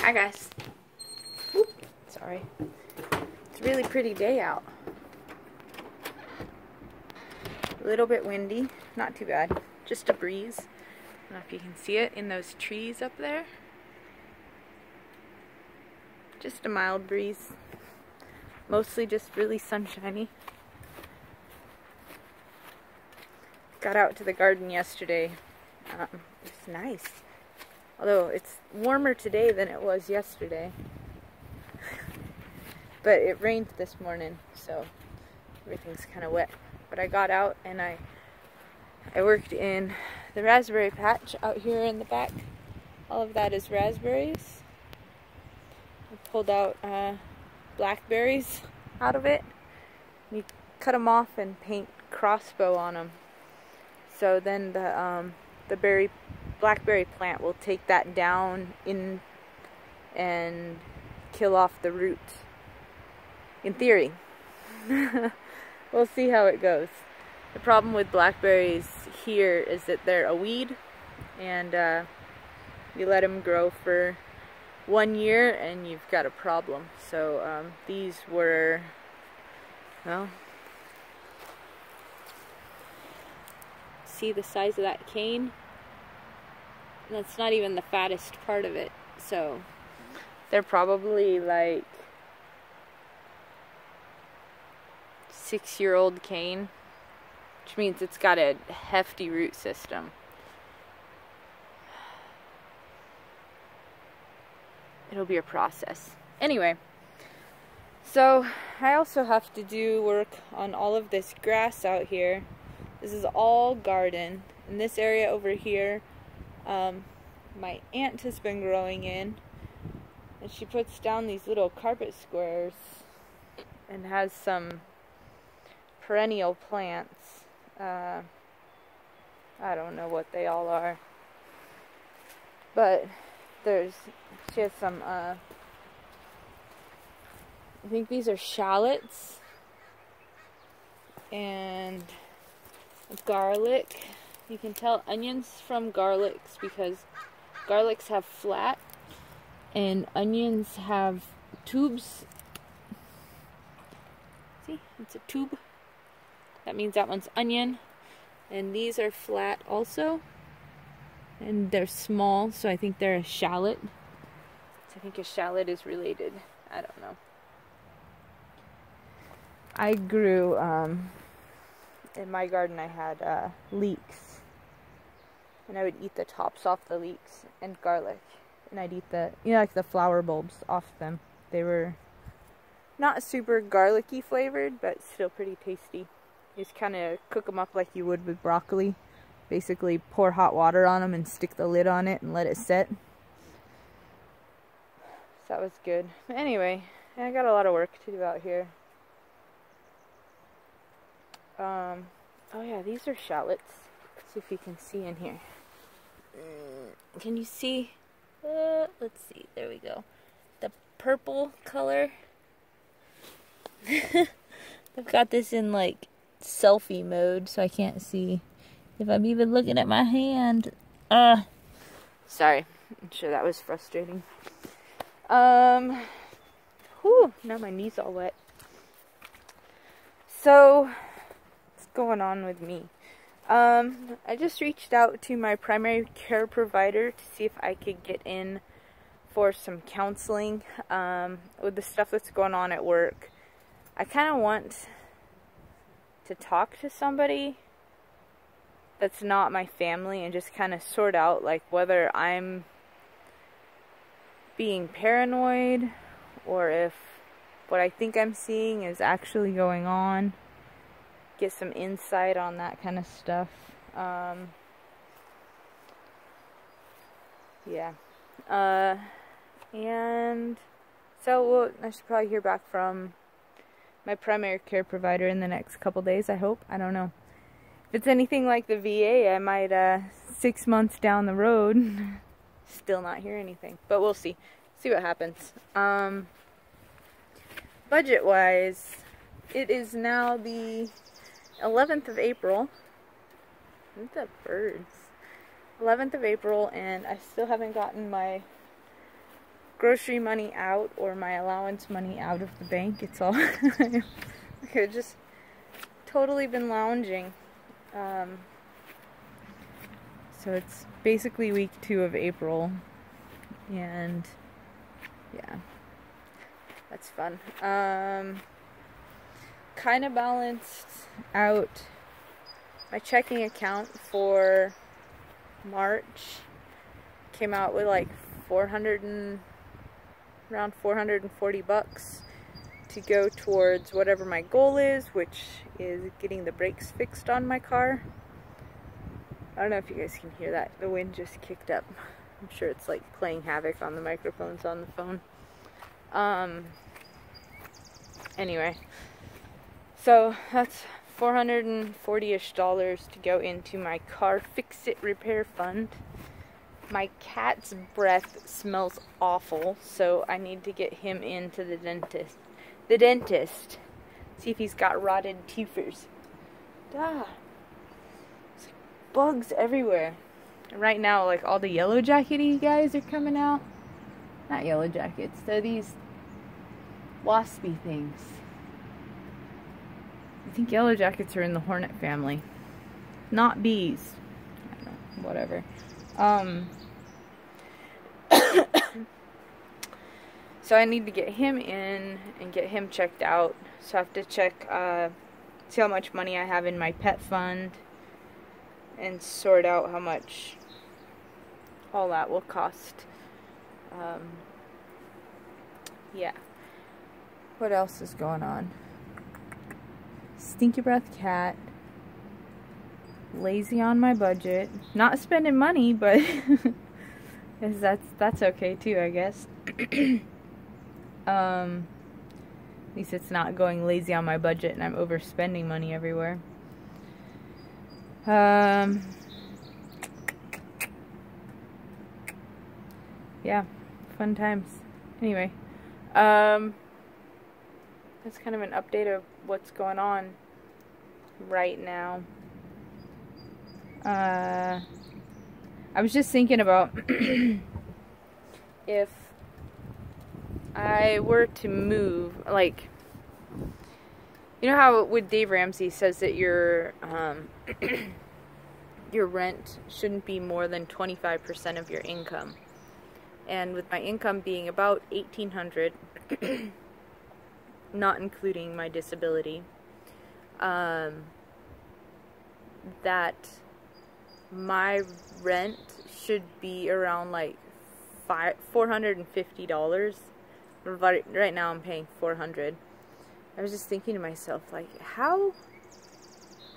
Hi guys. Oop, sorry. It's a really pretty day out. A little bit windy, not too bad. Just a breeze. I don't know if you can see it in those trees up there. Just a mild breeze. Mostly just really sunshiny. Got out to the garden yesterday. It's nice. Although it's warmer today than it was yesterday. But it rained this morning, so everything's kind of wet. But I got out and I worked in the raspberry patch out here in the back. All of that is raspberries. I pulled out blackberries out of it. You cut them off and paint crossbow on them. So then the blackberry plant will take that down in and kill off the roots. In theory. We'll see how it goes. The problem with blackberries here is that they're a weed, and you let them grow for 1 year and you've got a problem. So these were, well, see the size of that cane? That's not even the fattest part of it. So they're probably like 6-year-old cane, which means it's got a hefty root system. It'll be a process. Anyway, so I also have to do work on all of this grass out here. This is all garden. In this area over here, my aunt has been growing in, and she puts down these little carpet squares and has some perennial plants. I don't know what they all are, but she has some, I think these are shallots and garlic. You can tell onions from garlics because garlics have flat and onions have tubes. See, it's a tube. That means that one's onion. And these are flat also. And they're small, so I think they're a shallot. So I think a shallot is related. I don't know. I grew, in my garden I had leeks. And I would eat the tops off the leeks and garlic. And I'd eat the, like the flower bulbs off them. They were not super garlicky flavored, but still pretty tasty. You just kind of cook them up like you would with broccoli. Basically pour hot water on them and stick the lid on it and let it set. So that was good. But anyway, I got a lot of work to do out here. Oh yeah, these are shallots. Let's see if you can see in here. Can you see? Let's see. There we go. The purple color. I've got this in like selfie mode, so I can't see if I'm even looking at my hand. Sorry. I'm sure that was frustrating. Whew, now my knee's all wet. So, what's going on with me? I just reached out to my primary care provider to see if I could get in for some counseling with the stuff that's going on at work. I kind of want to talk to somebody that's not my family and just kind of sort out like whether I'm being paranoid or if what I think I'm seeing is actually going on. Get some insight on that kind of stuff. Yeah. And so I should probably hear back from my primary care provider in the next couple days, I hope. I don't know. If it's anything like the VA, I might 6 months down the road still not hear anything. But we'll see. See what happens. Budget wise, it is now the 11th of April. Look at the birds. 11th of April, and I still haven't gotten my grocery money out or my allowance money out of the bank. It's all I've just totally been lounging. So it's basically week 2 of April, and yeah, that's fun. Kind of balanced out my checking account for March. Came out with like around $440 to go towards whatever my goal is, which is getting the brakes fixed on my car. I don't know if you guys can hear that. The wind just kicked up. I'm sure it's like playing havoc on the microphones on the phone. Anyway, so that's $440-ish to go into my car fix-it repair fund. My cat's breath smells awful, so I need to get him into the dentist. See if he's got rotted teethers. There's like bugs everywhere. And right now, like, all the yellow jackety guys are coming out. Not yellow jackets, they're these waspy things. I think yellow jackets are in the hornet family. Not bees. I don't know, whatever. So I need to get him in and get him checked out. So I have to check, see how much money I have in my pet fund and sort out how much all that will cost. Yeah. What else is going on? Stinky breath cat. Lazy on my budget. Not spending money, but that's okay too, I guess. At least it's not going lazy on my budget and I'm overspending money everywhere. Yeah, fun times. Anyway, that's kind of an update of what's going on right now. I was just thinking about if I were to move, like, you know how with Dave Ramsey says that your your rent shouldn't be more than 25% of your income, and with my income being about $1,800, not including my disability, that my rent should be around like $450. Right now I'm paying $400. I was just thinking to myself, like, how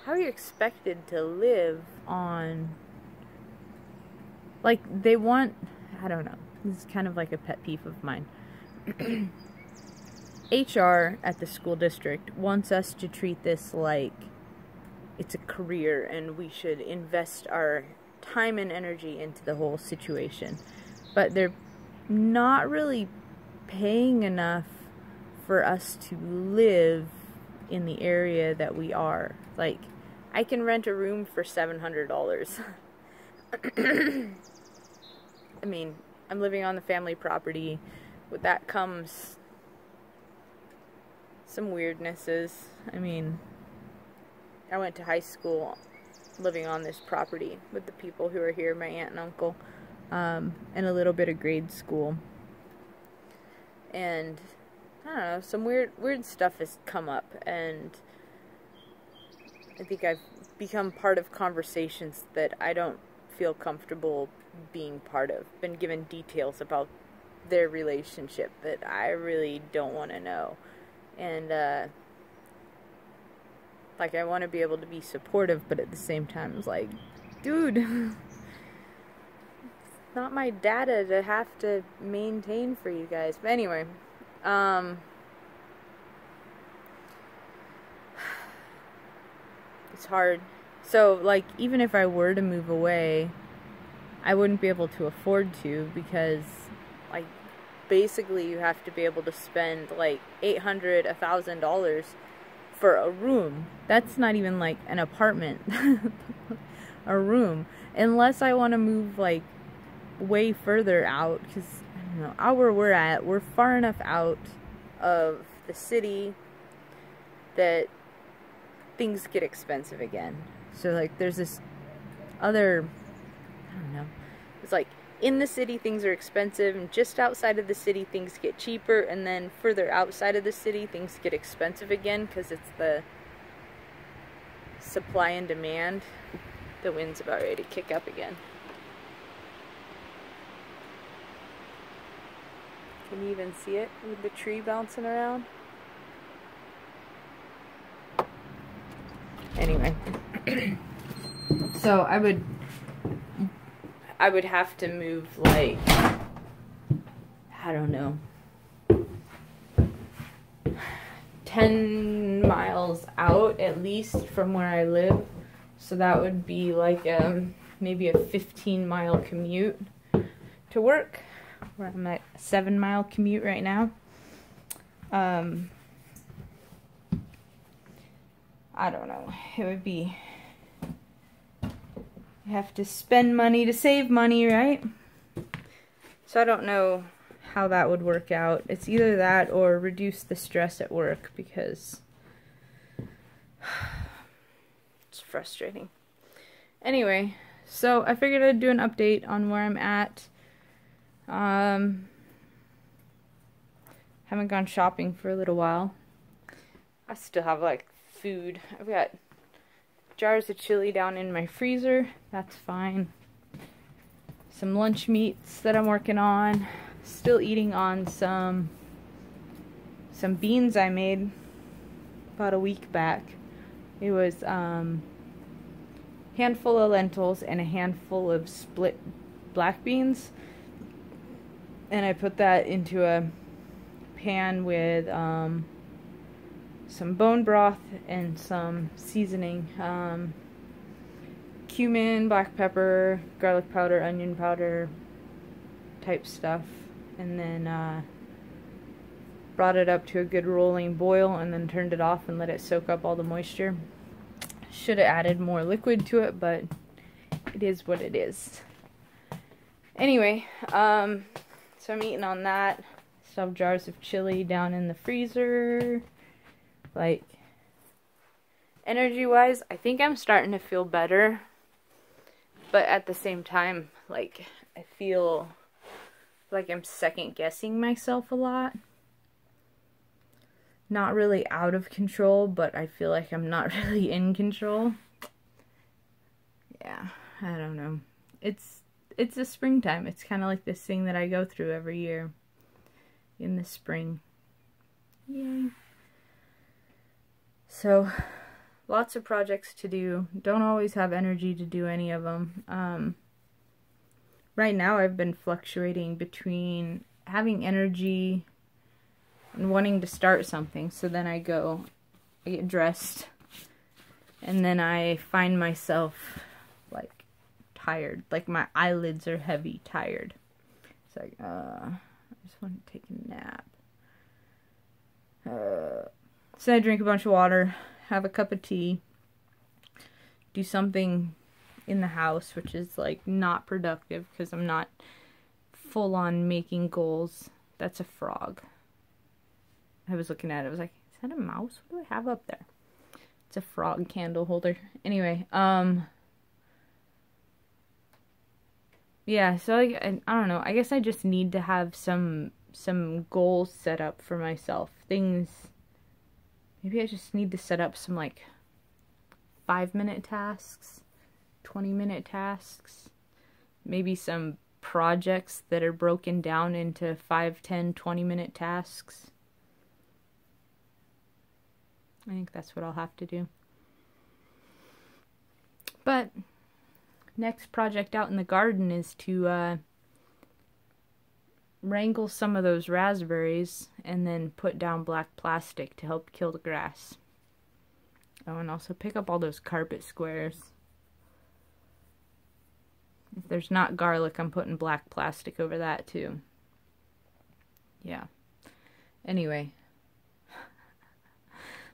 are you expected to live on, like, they want, I don't know, this is kind of like a pet peeve of mine. HR at the school district wants us to treat this like it's a career and we should invest our time and energy into the whole situation. But they're not really paying enough for us to live in the area that we are. Like, I can rent a room for $700. I mean, I'm living on the family property. With that comes some weirdnesses. I mean, I went to high school living on this property with the people who are here, my aunt and uncle, and a little bit of grade school. And I don't know, some weird stuff has come up, and I think I've become part of conversations that I don't feel comfortable being part of. Been given details about their relationship that I really don't want to know. And like, I want to be able to be supportive, but at the same time, it's like, dude, it's not my data to have to maintain for you guys. But anyway, it's hard. So, like, even if I were to move away, I wouldn't be able to afford to, because, like, basically you have to be able to spend like $800, $1,000 for a room. That's not even like an apartment. A room. Unless I want to move like way further out, because I don't you know, out where we're at, we're far enough out of the city that things get expensive again. So like there's this other, I don't know, it's like in the city things are expensive, and just outside of the city things get cheaper, and then further outside of the city things get expensive again because it's the supply and demand. The wind's about ready to kick up again. Can you even see it with the tree bouncing around? Anyway, so I would have to move like, I don't know, 10 miles out at least from where I live. So that would be like maybe a 15-mile commute to work, where I'm at a 7-mile commute right now. I don't know. It would be, you have to spend money to save money, right? So I don't know how that would work out. It's either that or reduce the stress at work, because it's frustrating. Anyway, so I figured I'd do an update on where I'm at. Haven't gone shopping for a little while. I still have like food. I've got jars of chili down in my freezer. That's fine. Some lunch meats that I'm working on. Still eating on some beans I made about a week back. It was handful of lentils and a handful of split black beans, and I put that into a pan with some bone broth and some seasoning, cumin, black pepper, garlic powder, onion powder type stuff, and then brought it up to a good rolling boil and then turned it off and let it soak up all the moisture. Should have added more liquid to it, but it is what it is. Anyway, so I'm eating on that. Still have jars of chili down in the freezer. Like, energy-wise, I think I'm starting to feel better. But at the same time, like, I feel like I'm second-guessing myself a lot. Not really out of control, but I feel like I'm not really in control. Yeah, I don't know. It's the springtime. It's kind of like this thing that I go through every year in the spring. Yay. So, lots of projects to do. Don't always have energy to do any of them. Right now I've been fluctuating between having energy and wanting to start something. So then I get dressed, and then I find myself like tired. Like my eyelids are heavy, tired. It's like, I just want to take a nap. So I drink a bunch of water, have a cup of tea, do something in the house, which is like not productive because I'm not full on making goals. That's a frog. I was looking at it, I was like, is that a mouse? What do I have up there? It's a frog candle holder. Anyway, yeah, so like, I don't know, I guess I just need to have some goals set up for myself. Things, maybe I just need to set up some like 5-minute tasks, 20-minute tasks, maybe some projects that are broken down into 5, 10, 20-minute tasks. I think that's what I'll have to do. But next project out in the garden is to wrangle some of those raspberries and then put down black plastic to help kill the grass. Oh, and also pick up all those carpet squares. If there's not garlic, I'm putting black plastic over that too. Yeah. Anyway.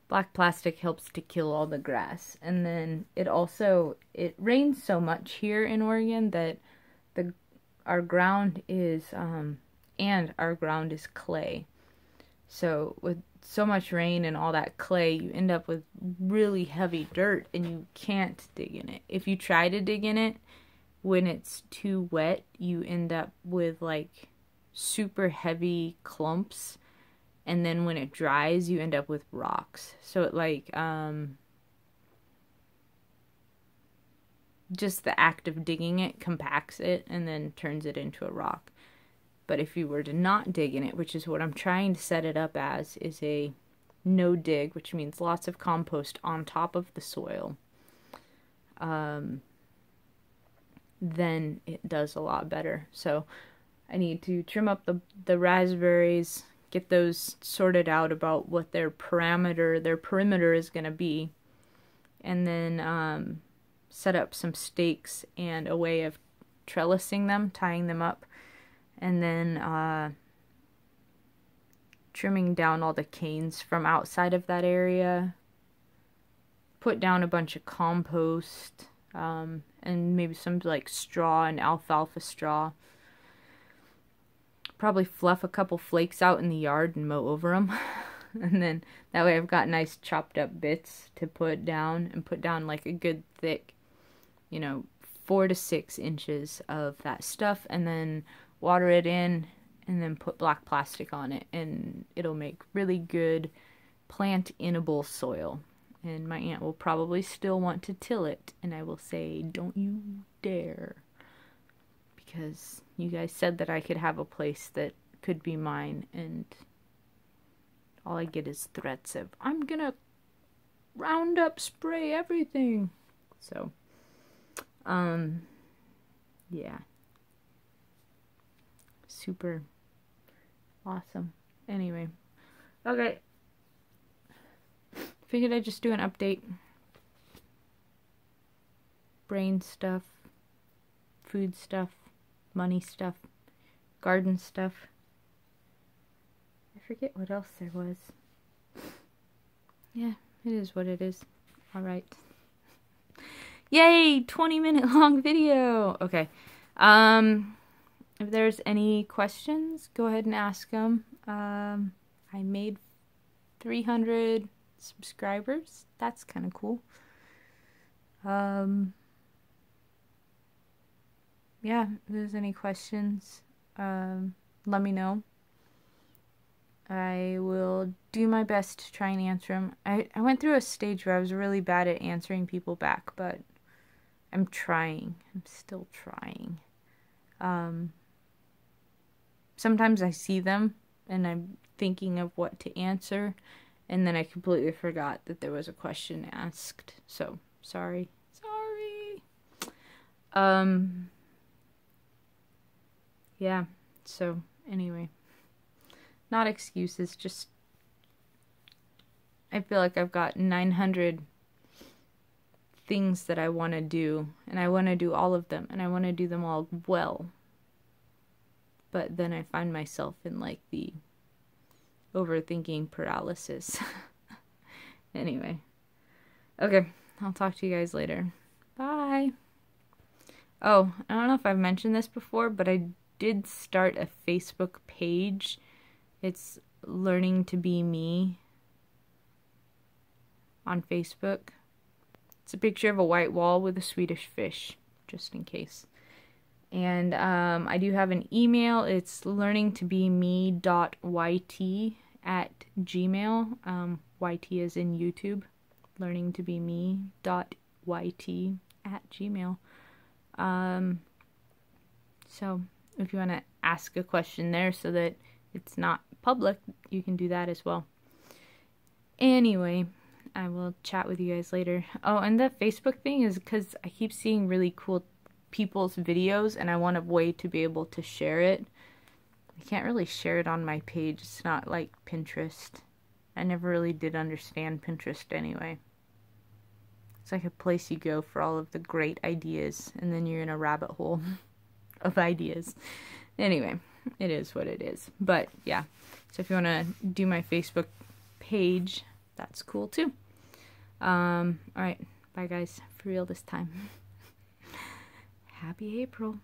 Black plastic helps to kill all the grass. And then it rains so much here in Oregon that our ground is and our ground is clay. So with so much rain and all that clay, you end up with really heavy dirt and you can't dig in it. If you try to dig in it, when it's too wet, you end up with like super heavy clumps, and then when it dries, you end up with rocks. So it like just the act of digging it compacts it and then turns it into a rock. But if you were to not dig in it, which is what I'm trying to set it up as, is a no dig, which means lots of compost on top of the soil, then it does a lot better. So I need to trim up the raspberries, get those sorted out about what their perimeter is going to be, and then set up some stakes and a way of trellising them, tying them up, and then trimming down all the canes from outside of that area, put down a bunch of compost, and maybe some like straw and alfalfa straw. Probably fluff a couple flakes out in the yard and mow over them. And then that way I've got nice chopped up bits to put down, and put down like a good thick, 4 to 6 inches of that stuff, and then water it in, and then put black plastic on it, and it'll make really good plant-inable soil. And my aunt will probably still want to till it, and I will say, don't you dare. Because you guys said that I could have a place that could be mine, and all I get is threats of, I'm gonna Roundup spray everything. So, yeah. Super awesome. Anyway, okay. Figured I'd just do an update. Brain stuff, food stuff, money stuff, garden stuff. I forget what else there was. Yeah, it is what it is. Alright. Yay! 20-minute long video! Okay. If there's any questions, go ahead and ask them. I made 300 subscribers. That's kind of cool. Yeah, if there's any questions, let me know. I will do my best to try and answer them. I went through a stage where I was really bad at answering people back, but I'm trying. I'm still trying. Sometimes I see them and I'm thinking of what to answer, and then I completely forgot that there was a question asked. So, sorry. Yeah, so anyway, not excuses, just I feel like I've got 900 things that I want to do, and I want to do all of them, and I want to do them all well. But then I find myself in like the overthinking paralysis. Anyway, okay, I'll talk to you guys later. Bye. Oh, I don't know if I've mentioned this before, but I did start a Facebook page. It's Learning to Be Me on Facebook. It's a picture of a white wall with a Swedish fish, just in case. And I do have an email. It's learningtobeme.yt@gmail. YT is in YouTube. learningtobeme.yt@gmail. So if you want to ask a question there so that it's not public, you can do that as well. Anyway, I will chat with you guys later. Oh, and the Facebook thing is because I keep seeing really cool people's videos, and I want a way to be able to share it. I can't really share it on my page. It's not like Pinterest. I never really did understand Pinterest anyway. It's like a place you go for all of the great ideas, and then you're in a rabbit hole of ideas. Anyway, it is what it is. But yeah, so if you want to do my Facebook page, that's cool too. Alright, bye guys, for real this time. Happy April.